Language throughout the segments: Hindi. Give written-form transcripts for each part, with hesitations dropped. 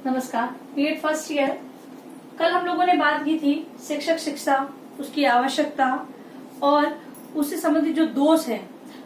नमस्कार। B Ed first year. कल हम लोगों ने बात की थी शिक्षक शिक्षा, उसकी आवश्यकता और उससे संबंधित जो दोष है।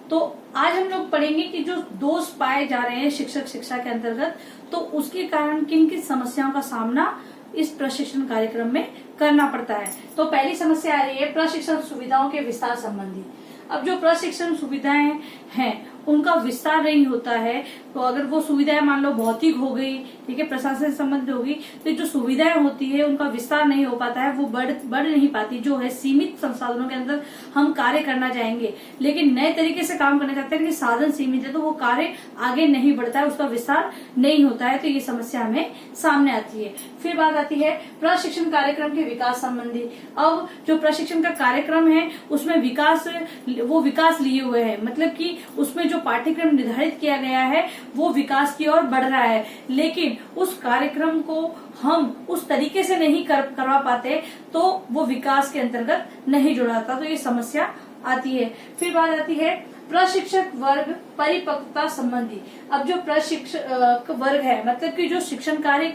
तो आज हम लोग पढ़ेंगे कि जो दोष पाए जा रहे हैं शिक्षक शिक्षा के अंतर्गत, तो उसके कारण किन किन समस्याओं का सामना इस प्रशिक्षण कार्यक्रम में करना पड़ता है। तो पहली समस्या आ रही है प्रशिक्षण सुविधाओं के विस्तार संबंधी। अब जो प्रशिक्षण सुविधाएं हैं उनका विस्तार नहीं होता है, तो अगर वो सुविधाएं मान लो भौतिक हो गई, ठीक है, प्रशासन से संबंधित होगी, तो जो सुविधाएं होती है उनका विस्तार नहीं हो पाता है, वो बढ़ नहीं पाती। जो है सीमित संसाधनों के अंदर हम कार्य करना चाहेंगे, लेकिन नए तरीके से काम करना चाहते हैं कि साधन सीमित है, तो वो कार्य आगे नहीं बढ़ता है, उसका विस्तार नहीं होता है। तो ये समस्या हमें सामने आती है। फिर बात आती है प्रशिक्षण कार्यक्रम के विकास संबंधी। अब जो प्रशिक्षण का कार्यक्रम है उसमें विकास लिए हुए है, मतलब कि उसमें जो पाठ्यक्रम निर्धारित किया गया है वो विकास की ओर बढ़ रहा है, लेकिन उस कार्यक्रम को हम उस तरीके से नहीं करवा पाते, तो वो विकास के अंतर्गत नहीं जुड़ाता, तो ये समस्या आती है। फिर बात आती है प्रशिक्षक वर्ग परिपक्वता संबंधी। अब जो प्रशिक्षक वर्ग है, मतलब कि जो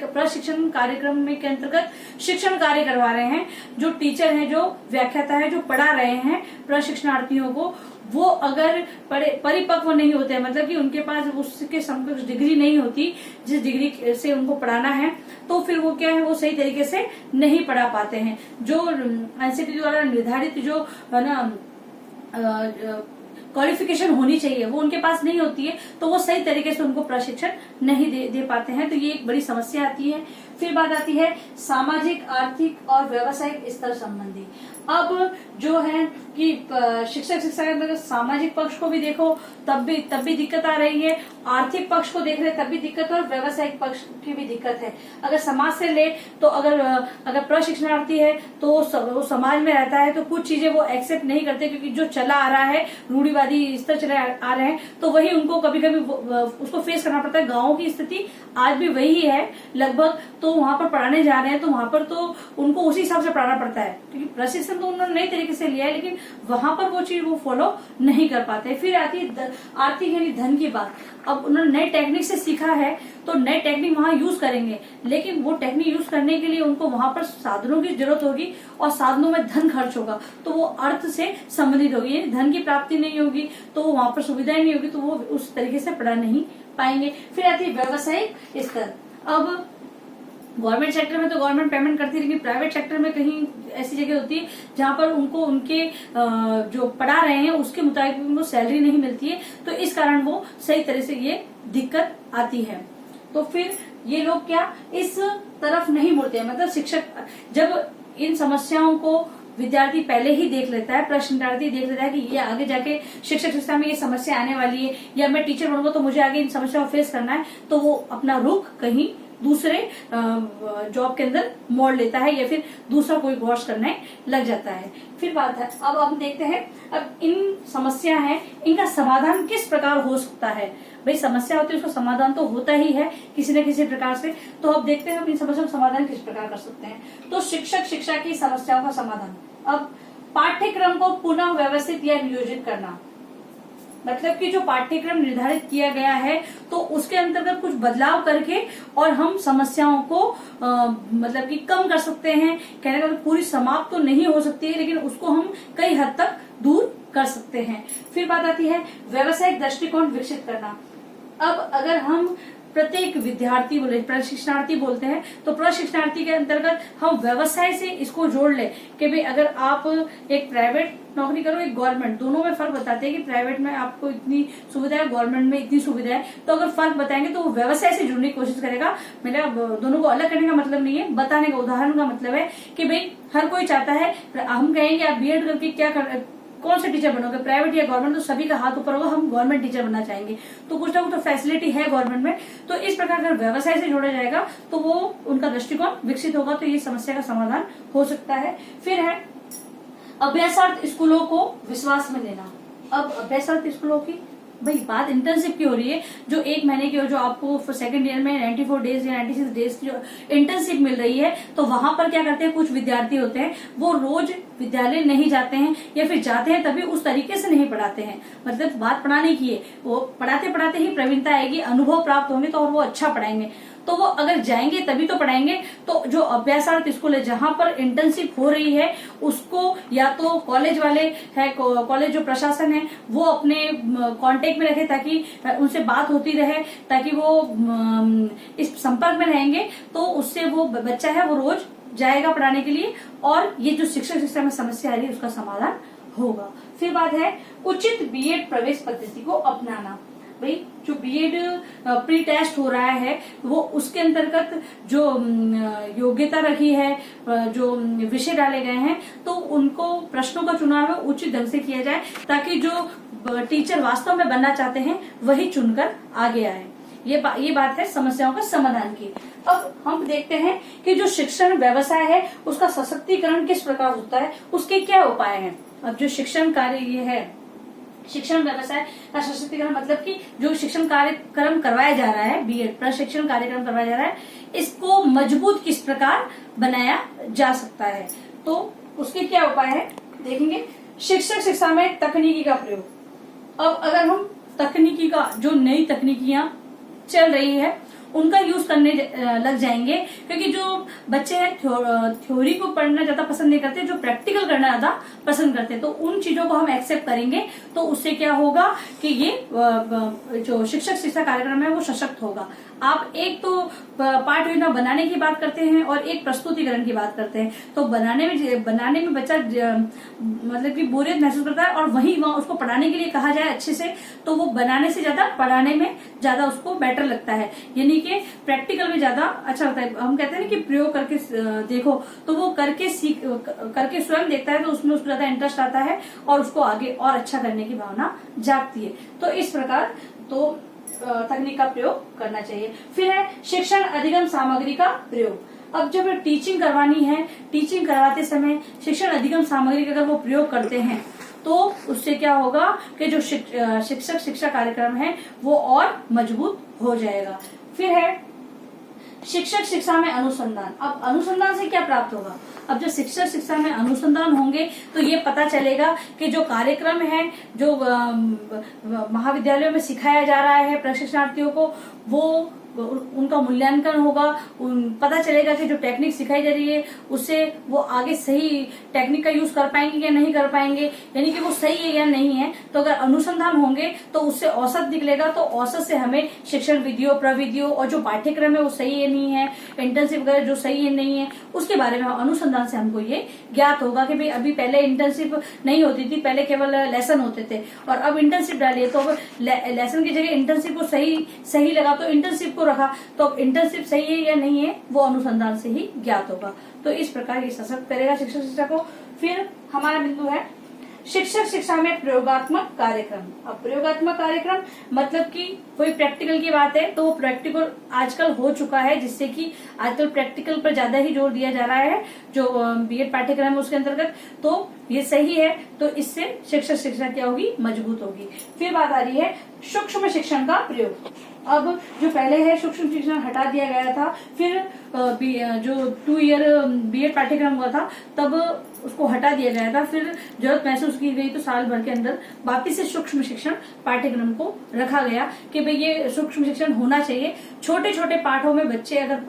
प्रशिक्षण कार्यक्रम में के अंतर्गत शिक्षण कार्य करवा रहे हैं, जो टीचर हैं, जो व्याख्याता है, जो पढ़ा रहे हैं प्रशिक्षणार्थियों को, वो अगर परिपक्व नहीं होते हैं, मतलब कि उनके पास उसके समकक्ष डिग्री नहीं होती जिस डिग्री से उनको पढ़ाना है, तो फिर वो क्या है, वो सही तरीके से नहीं पढ़ा पाते हैं। जो एनसीटी द्वारा निर्धारित जो क्वालिफिकेशन होनी चाहिए वो उनके पास नहीं होती है, तो वो सही तरीके से उनको प्रशिक्षण नहीं दे पाते हैं, तो ये एक बड़ी समस्या आती है। फिर बात आती है सामाजिक, आर्थिक और व्यावसायिक स्तर संबंधी। अब जो है कि शिक्षक शिक्षा के अंदर सामाजिक पक्ष को भी देखो तब भी दिक्कत आ रही है, आर्थिक पक्ष को देख रहे तब भी दिक्कत है और व्यावसायिक पक्ष की भी दिक्कत है। अगर समाज से ले तो अगर प्रशिक्षणार्थी है तो वो समाज में रहता है, तो कुछ चीजें वो एक्सेप्ट नहीं करते, क्योंकि जो चला आ रहा है, रूढ़िवादी स्तर चले आ रहे हैं, तो वही उनको कभी कभी उसको फेस करना पड़ता है। गाँव की स्थिति आज भी वही है लगभग, तो वहां पर पढ़ाने जा रहे हैं तो वहां पर तो उनको उसी हिसाब से पढ़ाना पड़ता है, क्योंकि प्रशिक्षण तो उन्होंने नई तरीके से लिया है, लेकिन वहां पर वो चीज वो फॉलो नहीं कर पाते। फिर आती है आर्थिक यानी धन की बात। अब उन्होंने नई टेक्निक से सीखा है तो नई टेक्निक वहां यूज करेंगे, लेकिन वो टेक्निक यूज करने के लिए उनको वहां पर साधनों की जरूरत होगी और साधनों में धन खर्च होगा, तो वो अर्थ से संबंधित होगी, यानी धन की प्राप्ति नहीं होगी तो वहां पर सुविधाएं नहीं होगी, तो वो उस तरीके से पढ़ा नहीं पाएंगे। फिर आती है व्यावसायिक स्तर। अब गवर्नमेंट सेक्टर में तो गवर्नमेंट पेमेंट करती है, लेकिन प्राइवेट सेक्टर में कहीं ऐसी जगह होती है जहां पर उनको उनके जो पढ़ा रहे हैं उसके मुताबिक उनको सैलरी नहीं मिलती है, तो इस कारण वो सही तरह से ये दिक्कत आती है। तो फिर ये लोग क्या इस तरफ नहीं मुड़ते हैं, मतलब शिक्षक जब इन समस्याओं को विद्यार्थी पहले ही देख लेता है, प्रशिक्षणार्थी देख लेता है कि ये आगे जाके शिक्षक शिक्षा में ये समस्या आने वाली है, या मैं टीचर बनूंगा तो मुझे आगे इन समस्याओं को फेस करना है, तो वो अपना रुख कहीं दूसरे जॉब के अंदर मोड़ लेता है या फिर दूसरा कोई कोर्स करने लग जाता है। फिर बात है, अब हम देखते हैं अब इन समस्या है, इनका समाधान किस प्रकार हो सकता है। भाई समस्या होती है, उसका समाधान तो होता ही है किसी न किसी प्रकार से, तो अब देखते हैं हम इन समस्याओं का समाधान किस प्रकार कर सकते हैं। तो शिक्षक शिक्षा की समस्याओं का समाधान, अब पाठ्यक्रम को पुनः व्यवस्थित या नियोजित करना, मतलब कि जो पाठ्यक्रम निर्धारित किया गया है तो उसके अंतर्गत कुछ बदलाव करके और हम समस्याओं को मतलब कि कम कर सकते हैं। कहने का पूरी समाप्त तो नहीं हो सकती है, लेकिन उसको हम कई हद तक दूर कर सकते हैं। फिर बात आती है व्यावसायिक दृष्टिकोण विकसित करना। अब अगर हम प्रत्येक विद्यार्थी प्रशिक्षणार्थी बोलते हैं, तो प्रशिक्षणार्थी के अंतर्गत हम व्यवसाय से इसको जोड़ ले कि भाई अगर आप एक प्राइवेट नौकरी करो, एक गवर्नमेंट, दोनों में फर्क बताते हैं कि प्राइवेट में आपको इतनी सुविधा है, गवर्नमेंट में इतनी सुविधा है, तो अगर फर्क बताएंगे तो वो व्यवसाय से जुड़ने की कोशिश करेगा। मेरा दोनों को अलग करने का मतलब नहीं है, बताने का उदाहरण का मतलब है कि भाई हर कोई चाहता है, हम कहेंगे आप बीएड करके क्या कौन से टीचर बनोगे, प्राइवेट या गवर्नमेंट, तो सभी का हाथ ऊपर होगा, हम गवर्नमेंट टीचर बनना चाहेंगे, तो कुछ ना कुछ तो फैसिलिटी है गवर्नमेंट में। तो इस प्रकार अगर व्यवसाय से जोड़ा जाएगा तो वो उनका दृष्टिकोण विकसित होगा, तो ये समस्या का समाधान हो सकता है। फिर है अभ्यासार्थ स्कूलों को विश्वास में लेना। अब अभ्यासार्थ स्कूलों की भाई बात इंटर्नशिप की हो रही है, जो 1 महीने की हो, जो आपको सेकंड ईयर में 94 डेज या 96 डेज की जो इंटर्नशिप मिल रही है, तो वहां पर क्या करते हैं, कुछ विद्यार्थी होते हैं वो रोज विद्यालय नहीं जाते हैं, या फिर जाते हैं तभी उस तरीके से नहीं पढ़ाते हैं। मतलब बात पढ़ाने की है, वो पढ़ाते पढ़ाते ही प्रवीणता आएगी, अनुभव प्राप्त होंगे तो और वो अच्छा पढ़ाएंगे। तो वो अगर जाएंगे तभी तो पढ़ाएंगे। तो जो अभ्यासार्थ स्कूल है जहां पर इंटर्नशिप हो रही है उसको या तो कॉलेज वाले है, कॉलेज जो प्रशासन है वो अपने कांटेक्ट में रखे ताकि उनसे बात होती रहे, ताकि वो इस संपर्क में रहेंगे तो उससे वो बच्चा है वो रोज जाएगा पढ़ाने के लिए और ये जो शिक्षक शिक्षा में समस्या आ रही है उसका समाधान होगा। फिर बात है उचित बीएड प्रवेश पद्धति को अपनाना। भाई जो बीएड प्री टेस्ट हो रहा है वो उसके अंतर्गत जो योग्यता रखी है, जो विषय डाले गए हैं तो उनको प्रश्नों का चुनाव उचित ढंग से किया जाए ताकि जो टीचर वास्तव में बनना चाहते हैं वही चुनकर आगे आए। ये बात है समस्याओं का समाधान की। अब हम देखते हैं कि जो शिक्षण व्यवसाय है उसका सशक्तिकरण किस प्रकार होता है, उसके क्या उपाय हैं। अब जो शिक्षण कार्य ये है, शिक्षण व्यवसाय का सशक्तिकरण मतलब कि जो शिक्षण कार्यक्रम करवाया जा रहा है, बीएड प्रशिक्षण कार्यक्रम करवाया जा रहा है, इसको मजबूत किस प्रकार बनाया जा सकता है। तो उसके क्या उपाय है देखेंगे। शिक्षक शिक्षा में तकनीकी का प्रयोग। अब अगर हम तकनीकी का जो नई तकनीकियां चल रही है उनका यूज करने लग जाएंगे, क्योंकि जो बच्चे हैं थ्योरी को पढ़ना ज्यादा पसंद नहीं करते, जो प्रैक्टिकल करना ज्यादा पसंद करते हैं, तो उन चीजों को हम एक्सेप्ट करेंगे तो उससे क्या होगा कि ये जो शिक्षक शिक्षा कार्यक्रम है वो सशक्त होगा। आप एक तो पाठ योजना बनाने की बात करते हैं और एक प्रस्तुतिकरण की बात करते हैं, तो बनाने में बच्चा मतलब कि बोरियत महसूस करता है और वहीं वहां उसको पढ़ाने के लिए कहा जाए अच्छे से तो वो बनाने से ज्यादा पढ़ाने में ज्यादा उसको बेटर लगता है, यानी कि प्रैक्टिकल में ज्यादा अच्छा लगता है। हम कहते हैं ना कि प्रयोग करके देखो, तो वो करके स्वयं देखता है तो उसमें उसको ज्यादा इंटरेस्ट आता है और उसको आगे और अच्छा करने की भावना जागती है। तो इस प्रकार तो तकनीक का प्रयोग करना चाहिए। फिर है शिक्षण अधिगम सामग्री का प्रयोग। अब जब टीचिंग करवानी है, टीचिंग करवाते समय शिक्षण अधिगम सामग्री का अगर वो प्रयोग करते हैं तो उससे क्या होगा कि जो शिक्षक शिक्षा कार्यक्रम है वो और मजबूत हो जाएगा। फिर है शिक्षक शिक्षा में अनुसंधान। अब अनुसंधान से क्या प्राप्त होगा। अब जब शिक्षक शिक्षा में अनुसंधान होंगे तो ये पता चलेगा कि जो कार्यक्रम है जो महाविद्यालयों में सिखाया जा रहा है प्रशिक्षणार्थियों को वो उनका मूल्यांकन होगा, पता चलेगा कि जो टेक्निक सिखाई जा रही है उससे वो आगे सही टेक्निक का यूज कर पाएंगे या नहीं कर पाएंगे, यानी कि वो सही है या नहीं है। तो अगर अनुसंधान होंगे तो उससे औसत निकलेगा, तो औसत से हमें शिक्षण विधियों प्रविधियों और जो पाठ्यक्रम है वो सही है नहीं है, इंटर्नशिप वगैरह जो सही है नहीं है, उसके बारे में अनुसंधान से हमको ये ज्ञात होगा कि भाई अभी पहले इंटर्नशिप नहीं होती थी, पहले केवल लेसन होते थे और अब इंटर्नशिप डालिए तो अब लेसन की जगह इंटर्नशिप को सही लगा तो इंटर्नशिप को रखा, तो अब इंटर्नशिप सही है या नहीं है वो अनुसंधान से ही ज्ञात होगा। तो इस प्रकार ये सशक्त करेगा शिक्षक शिक्षा को। फिर हमारा बिंदु है शिक्षक शिक्षा में प्रयोगात्मक कार्यक्रम। अब प्रयोगात्मक कार्यक्रम मतलब कि कोई प्रैक्टिकल की बात है तो वो प्रैक्टिकल आजकल हो चुका है, जिससे कि आजकल प्रैक्टिकल पर ज्यादा ही जोर दिया जा रहा है जो बीएड पाठ्यक्रम है उसके अंतर्गत, तो ये सही है। तो इससे शिक्षक शिक्षा क्या होगी, मजबूत होगी। फिर बात आ रही है सूक्ष्म शिक्षण का प्रयोग। अब जो पहले है सूक्ष्म शिक्षण हटा दिया गया था, फिर जो 2 ईयर बीएड पाठ्यक्रम हुआ था तब उसको हटा दिया गया था, फिर जरूरत महसूस की गई तो साल भर के अंदर वापिस से सूक्ष्म शिक्षण पाठ्यक्रम को रखा गया कि भाई ये सूक्ष्म शिक्षण होना चाहिए। छोटे छोटे पाठों में बच्चे अगर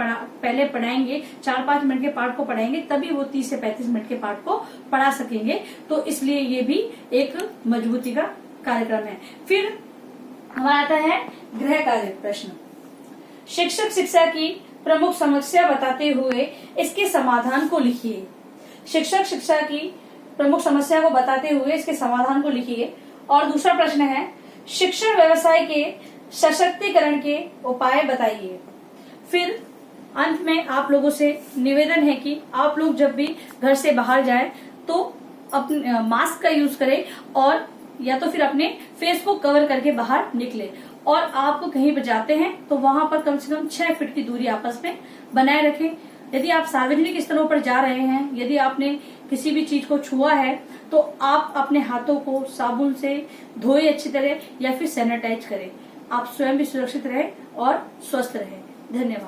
पहले पढ़ाएंगे, 4-5 मिनट के पाठ को पढ़ाएंगे तभी वो 30 से 35 मिनट के पाठ को पढ़ा सकेंगे, तो इसलिए ये भी एक मजबूती का कार्यक्रम है। फिर हमारा आता है गृह कार्य प्रश्न। शिक्षक शिक्षा की प्रमुख समस्या बताते हुए इसके समाधान को लिखिए। शिक्षक शिक्षा की प्रमुख समस्या को बताते हुए इसके समाधान को लिखिए। और दूसरा प्रश्न है शिक्षण व्यवसाय के सशक्तिकरण के उपाय बताइए। फिर अंत में आप लोगों से निवेदन है कि आप लोग जब भी घर से बाहर जाएं तो अपने मास्क का यूज करें और या तो फिर अपने फेस को कवर करके बाहर निकले, और आप कहीं पर जाते हैं तो वहां पर कम से कम 6 फीट की दूरी आपस में बनाए रखें। यदि आप सार्वजनिक स्थलों पर जा रहे हैं, यदि आपने किसी भी चीज को छुआ है तो आप अपने हाथों को साबुन से धोए अच्छी तरह या फिर सैनिटाइज करें। आप स्वयं भी सुरक्षित रहें और स्वस्थ रहें। धन्यवाद।